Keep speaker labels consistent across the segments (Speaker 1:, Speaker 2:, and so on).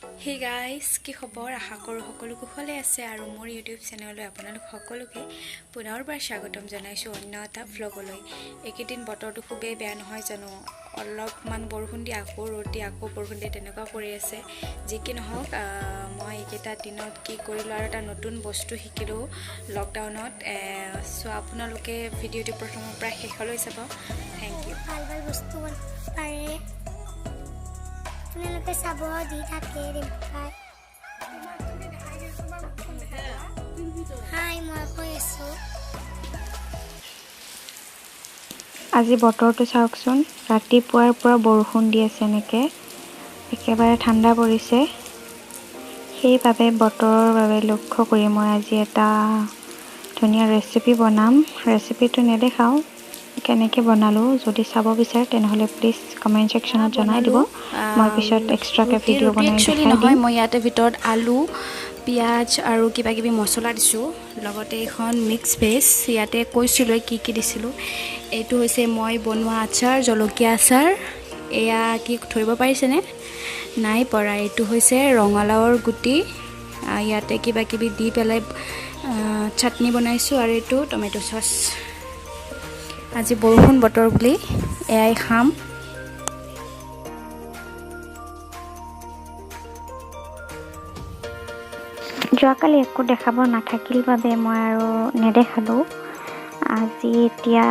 Speaker 1: Hey guys, কি খবৰ? আশা কৰোঁ সকলো কুশলে আছে আৰু মোৰ YouTube চেনেললৈ আপোনালোক সকলোকে পুনৰবাৰ স্বাগতম জনাইছোঁ অন্য এটা ভ্লগলৈ। এইকেইদিন বতৰটো খুবেই বেয়া নহয় জানো, অলপমান বৰষুণ দি আকৌ ৰ'দ দি আকৌ বৰষুণ দি তেনেকুৱা কৰি আছে। যি কি নহওক, মই এইকেইটা দিনত কি কৰিলোঁ আৰু এটা নতুন বস্তু শিকিলোঁ লকডাউনত। চ' আপোনালোকে ভিডিঅ'টো প্ৰথমৰ পৰা শেষলৈ চাব। Thank you.
Speaker 2: ভাল ভাল বস্তু পাৰে আপোনালোকে চাব দি থাকে দেখাই। হাই, মই কৈ আছোঁ।
Speaker 3: আজি বতৰটো চাওকচোন, ৰাতিপুৱাৰ পৰা বৰষুণ দি আছে, এনেকৈ একেবাৰে ঠাণ্ডা পৰিছে। সেইবাবে বতৰৰ বাবে লক্ষ্য কৰি মই আজি এটা ধুনীয়া ৰেচিপি বনাম। ৰেচিপিটো নেদেখাওঁ, কেনেকৈ বনালোঁ। যদি চাব বিচাৰে তেনেহ'লে প্লিজ কমেণ্ট ছেকশ্যনত জনাই দিব। মই পিছত এক্সট্ৰাকৈ ভিডিঅ' বনাই দেখাই দিম।
Speaker 1: মই ইয়াতে ভিতৰত আলু, পিঁয়াজ আৰু কিবা কিবি মছলা দিছোঁ, লগতে এখন মিক্স ভেজ। ইয়াতে কৈছিলোঁ কি কি দিছিলোঁ। এইটো হৈছে মই বনোৱা আচাৰ, জলকীয়া আচাৰ। এয়া কি ধৰিব পাৰিছেনে? নাই পৰা। এইটো হৈছে ৰঙালাওৰ গুটি, ইয়াতে কিবা কিবি দি পেলাই চাটনি বনাইছোঁ, আৰু এইটো টমেটো চচ। আজি বৰষুণ বতৰ বুলি এয়াই খাম।
Speaker 3: যোৱাকালি একো দেখাব নাথাকিল বাবে মই আৰু নেদেখালোঁ। আজি এতিয়া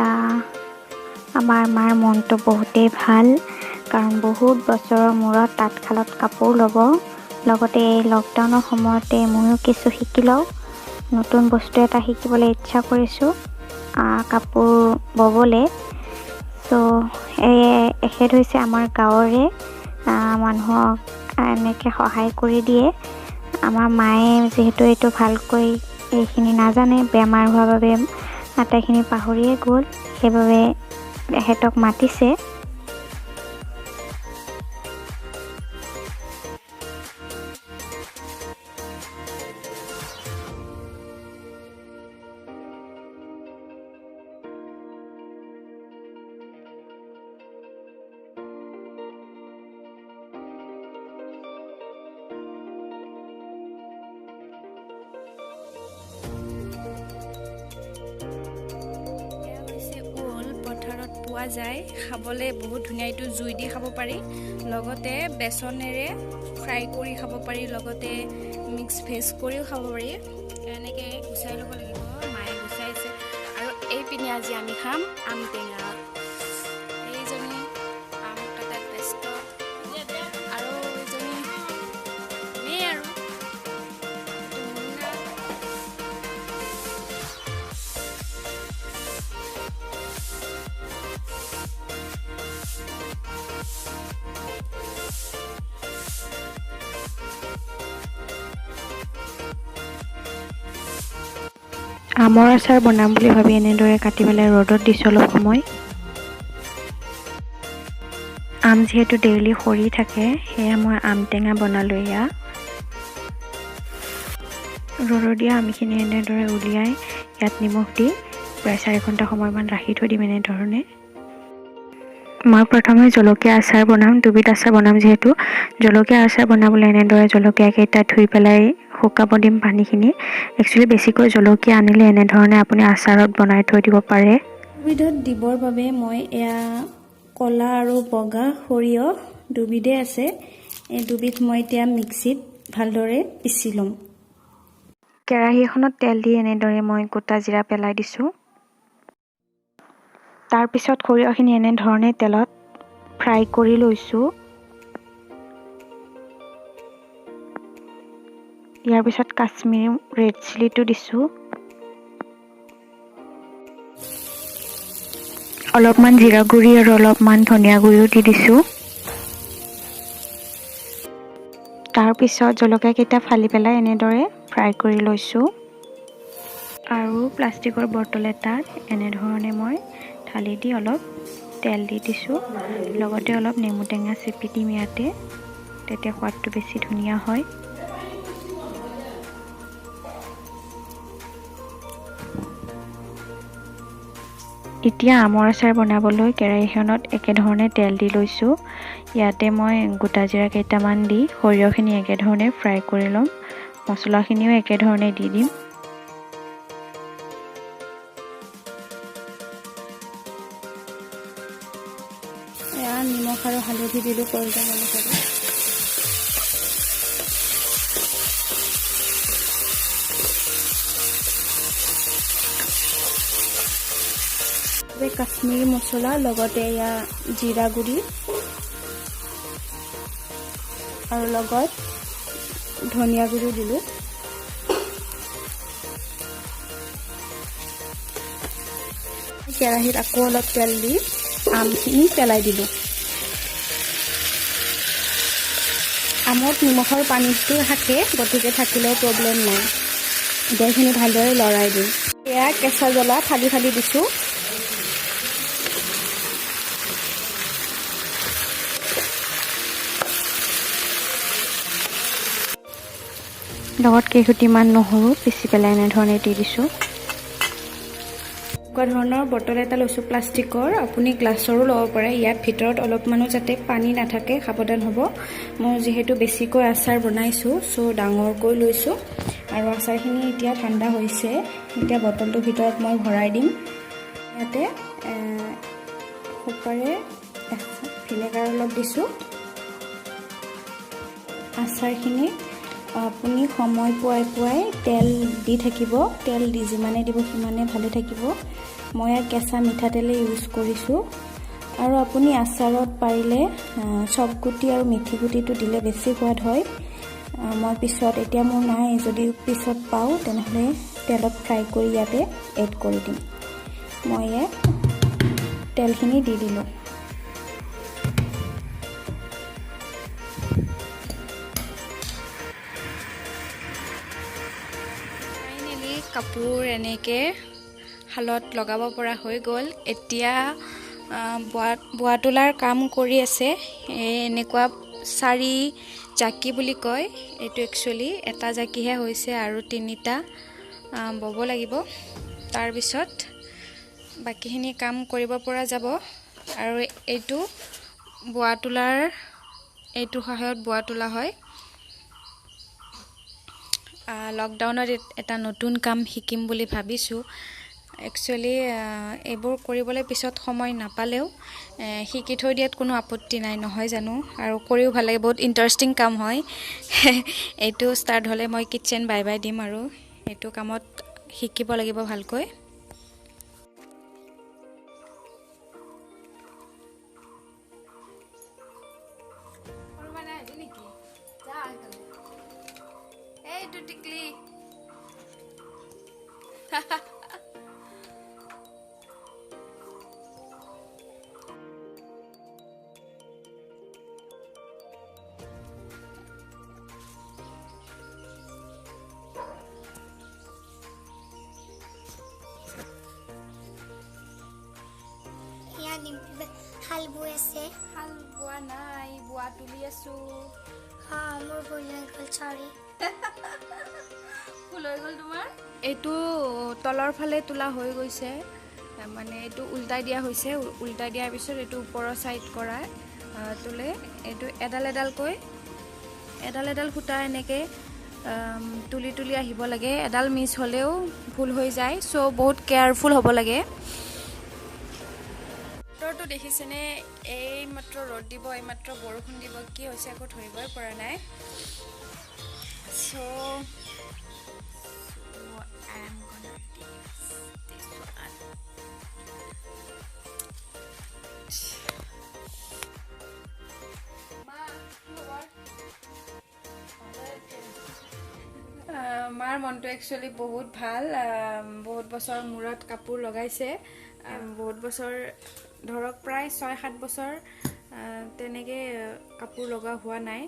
Speaker 3: আমাৰ মাৰ মনটো বহুতেই ভাল, কাৰণ বহুত বছৰৰ মূৰত তাঁতশালত কাপোৰ ল'ব। লগতে এই লকডাউনৰ সময়তে ময়ো কিছু শিকি লওঁ। নতুন বস্তু এটা শিকিবলৈ ইচ্ছা কৰিছোঁ, কাপোৰ ববলৈ। চ' এখেত হৈছে আমাৰ গাঁৱৰে মানুহক এনেকৈ সহায় কৰি দিয়ে। আমাৰ মায়ে যিহেতু এইটো ভালকৈ এইখিনি নাজানে, বেমাৰ হোৱাৰ বাবে আটাইখিনি পাহৰিয়ে গ'ল, সেইবাবে এখেতক মাতিছে।
Speaker 1: পথাৰত পোৱা যায়, খাবলৈ বহুত ধুনীয়া। এইটো জুই দি খাব পাৰি, লগতে বেচনেৰে ফ্ৰাই কৰি খাব পাৰি, লগতে মিক্স ভেজ কৰিও খাব পাৰি। এনেকৈ গুচাই ল'ব লাগিব। মায়ে গুচাইছে। আৰু এইপিনে আজি আমি খাম আম টেঙা। এইজনী আম কাটাত ব্যস্ত, আৰু এইজনী এনেই আৰু
Speaker 3: আমৰ আচাৰ বনাম বুলি ভাবি এনেদৰে কাটি পেলাই ৰ'দত দিছোঁ অলপ সময়। আম যিহেতু ডেইলি সৰি থাকে, সেয়া মই আম টেঙা বনালোঁ। এয়া ৰ'দত দিয়া আমখিনি এনেদৰে উলিয়াই ইয়াত নিমখ দি প্ৰায় 4 ঘণ্টা সময়মান ৰাখি থৈ দিম। এনেধৰণে মই প্ৰথমে জলকীয়া আচাৰ বনাম, দুবিধ আচাৰ বনাম। যিহেতু জলকীয়া আচাৰ বনাবলৈ এনেদৰে জলকীয়াকেইটা ধুই পেলাই শুকাব দিম পানীখিনি। একচুৱেলি বেছিকৈ জলকীয়া আনিলে এনেধৰণে আপুনি আচাৰত বনাই থৈ দিব পাৰে।
Speaker 1: দুবিধত দিবৰ বাবে মই এয়া ক'লা আৰু বগা সৰিয়হ দুবিধে আছে। এই দুবিধ মই এতিয়া মিক্সিত ভালদৰে পিচি ল'ম।
Speaker 3: কেৰাহী এখনত তেল দি এনেদৰে মই গোটা জিৰা পেলাই দিছোঁ। তাৰপিছত সৰিয়হখিনি এনেধৰণে তেলত ফ্ৰাই কৰি লৈছোঁ। ইয়াৰ পিছত কাশ্মীৰী ৰেড চিলিটো দিছোঁ। অলপমান জিৰা গুড়ি আৰু অলপমান ধনিয়া গুড়িও দি দিছোঁ। তাৰপিছত জলকীয়াকেইটা ফালি পেলাই এনেদৰে ফ্ৰাই কৰি লৈছোঁ। আৰু প্লাষ্টিকৰ বটল এটাত এনেধৰণে মই ঢালি দি অলপ তেল দি দিছোঁ। লগতে অলপ নেমু টেঙা চেপি দিম ইয়াতে, তেতিয়া সোৱাদটো বেছি ধুনীয়া হয়। এতিয়া আমৰ আচাৰ বনাবলৈ কেৰাহীখনত একেধৰণে তেল দি লৈছোঁ। ইয়াতে মই গোটা জিৰা কেইটামান দি সৰিয়হখিনি একেধৰণে ফ্ৰাই কৰি ল'ম। মছলাখিনিও একেধৰণে দি দিম।
Speaker 1: এয়া নিমখ আৰু হালধি দিলোঁ প্ৰয়োজন অনুসৰি। কাশ্মীৰী মছলা লগতে এয়া জিৰা গুড়ি আৰু লগত ধনিয়া গুড়ি দিলোঁ। কেৰাহীত আকৌ অলপ তেল দি আমখিনি পেলাই দিলোঁ। আমত নিমখৰ পানীটো থাকে, গতিকে থাকিলেও প্ৰব্লেম নাই। এইখিনি ভালদৰে লৰাই দিম। এয়া কেঁচা জ্বলা ফালি ফালি দিছোঁ।
Speaker 3: লগত কেইঘুটিমান নহৰু পিচি পেলাই এনেধৰণে দি দিছোঁ।
Speaker 1: এনেকুৱা ধৰণৰ বটল এটা লৈছোঁ প্লাষ্টিকৰ, আপুনি গ্লাছৰো ল'ব পাৰে। ইয়াত ভিতৰত অলপমানো যাতে পানী নাথাকে সাৱধান হ'ব। মই যিহেতু বেছিকৈ আচাৰ বনাইছোঁ, চ' ডাঙৰকৈ লৈছোঁ। আৰু আচাৰখিনি এতিয়া ঠাণ্ডা হৈছে। এতিয়া বটলটোৰ ভিতৰত মই ভৰাই দিম। ইয়াতে শুকাৰে ভিনেগাৰ অলপ দিছোঁ। আচাৰখিনি আপুনি সময় পুৱাই পুৱাই তেল দি থাকিব। তেল দি যিমানে দিব সিমানে ভালে থাকিব। মই কেঁচা মিঠাতেলে ইউজ কৰিছোঁ। আৰু আপুনি আচাৰত পাৰিলে চফগুটি আৰু মিঠি গুটিটো দিলে বেছি সোৱাদ হয়। মই পিছত, এতিয়া মোৰ নাই, যদি পিছত পাওঁ তেনেহ'লে তেলত ফ্ৰাই কৰি ইয়াতে এড কৰি দিম। মই ইয়াত তেলখিনি দি দিলোঁ। কাপোৰ এনেকৈ শালত লগাব পৰা হৈ গ'ল। এতিয়া বোৱা তোলাৰ কাম কৰি আছে। এনেকুৱা 4 জাকি বুলি কয়। এইটো একচুৱেলি এটা জাকিহে হৈছে আৰু 3টা বব লাগিব। তাৰপিছত বাকীখিনি কাম কৰিব পৰা যাব। আৰু এইটো বোৱা তোলাৰ, এইটো সহায়ত বোৱা তোলা হয়। লকডাউনত এটা নতুন কাম শিকিম বুলি ভাবিছোঁ। একচুৱেলি এইবোৰ কৰিবলৈ পিছত সময় নাপালেও শিকি থৈ দিয়াত কোনো আপত্তি নাই, নহয় জানো? আৰু কৰিও ভাল লাগে, বহুত ইণ্টাৰেষ্টিং কাম হয়। এইটো ষ্টাৰ্ট হ'লে মই কিটচেন বাই বাই দিম আৰু এইটো কামত শিকিব লাগিব ভালকৈ। এইটো টিকলি
Speaker 2: ইয়াত ডিম্পি হাল বৈ আছে।
Speaker 1: হাল বোৱা নাই, বোৱা তুলি আছোঁ।
Speaker 2: মোৰ ভুল হৈ গ'ল, চৰি।
Speaker 1: ফুল হৈ গ'ল তোমাৰ? এইটো তলৰ ফালে তোলা হৈ গৈছে, মানে এইটো উল্টাই দিয়া হৈছে। উল্টাই দিয়াৰ পিছত এইটো ওপৰৰ ছাইড কৰা তোলে। এইটো এডাল এডাল সূতা এনেকৈ তুলি তুলি আহিব লাগে। এডাল মিছ হ'লেও ভুল হৈ যায়, চ' বহুত কেয়াৰফুল হ'ব লাগে। বতৰটো দেখিছেনে? এইমাত্ৰ ৰ'দ দিব, এইমাত্ৰ বৰষুণ দিব, কি হৈছে আকৌ ধৰিবই পৰা নাই। So I'm gonna do this one. মাৰ মনটো একচুৱেলি বহুত ভাল। বহুত বছৰ মূৰত কাপোৰ লগাইছে। বহুত বছৰ ধৰক প্ৰায় 6-7 বছৰ তেনেকৈ কাপোৰ লগা হোৱা নাই।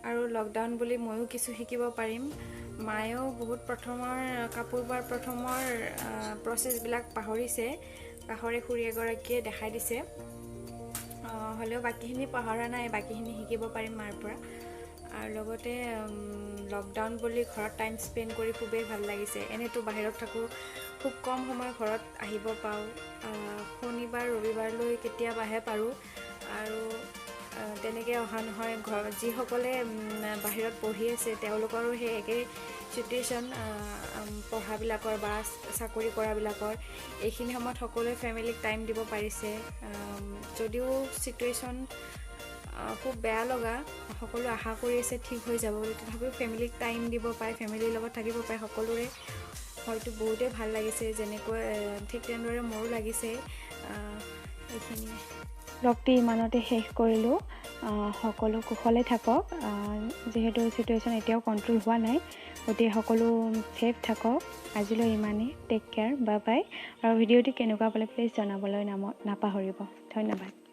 Speaker 1: আৰু লকডাউন বুলি ময়ো কিছু শিকিব পাৰিম। মায়েও বহুত কাপোৰ বোৱাৰ প্ৰথমৰ প্ৰচেছবিলাক পাহৰিছে। কাষৰে খুৰী এগৰাকীয়ে দেখাই দিছে। হ'লেও বাকীখিনি পাহৰা নাই, বাকীখিনি শিকিব পাৰিম মাৰ পৰা। আৰু লগতে লকডাউন বুলি ঘৰত টাইম স্পেণ্ড কৰি খুবেই ভাল লাগিছে। এনেতো বাহিৰত থাকোঁ, খুব কম সময় ঘৰত আহিব পাওঁ। শনিবাৰ ৰবিবাৰলৈ কেতিয়াবাহে পাৰোঁ। আৰু তেনেকৈ অহা নহয়। যিসকলে বাহিৰত পঢ়ি আছে তেওঁলোকৰো সেই একেই চিটুৱেশ্যন, পঢ়াবিলাকৰ বা চাকৰি কৰাবিলাকৰ। এইখিনি সময়ত সকলোৱে ফেমিলিক টাইম দিব পাৰিছে, যদিও চিটুৱেশ্যন খুব বেয়া লগা, সকলো আশা কৰি আছে ঠিক হৈ যাব বুলি, তথাপিও ফেমিলিক টাইম দিব পাৰে, ফেমিলিৰ লগত থাকিব পাৰে সকলোৰে হয়তো বহুতেই ভাল লাগিছে, যেনেকৈ ঠিক তেনেদৰে মোৰো লাগিছে। এইখিনিয়ে ব্লগটি ইমানতে শেষ কৰিলোঁ। সকলো কুশলে থাকক, যিহেতু চিটুৱেশ্যন এতিয়াও কণ্ট্ৰল হোৱা নাই, গতিকে সকলো ছেফ থাকক। আজিলৈ ইমানেই, টেক কেয়াৰ, বাই বাই। আৰু ভিডিঅ'টি কেনেকুৱা পালে প্লিজ জনাবলৈ নাপাহৰিব। ধন্যবাদ।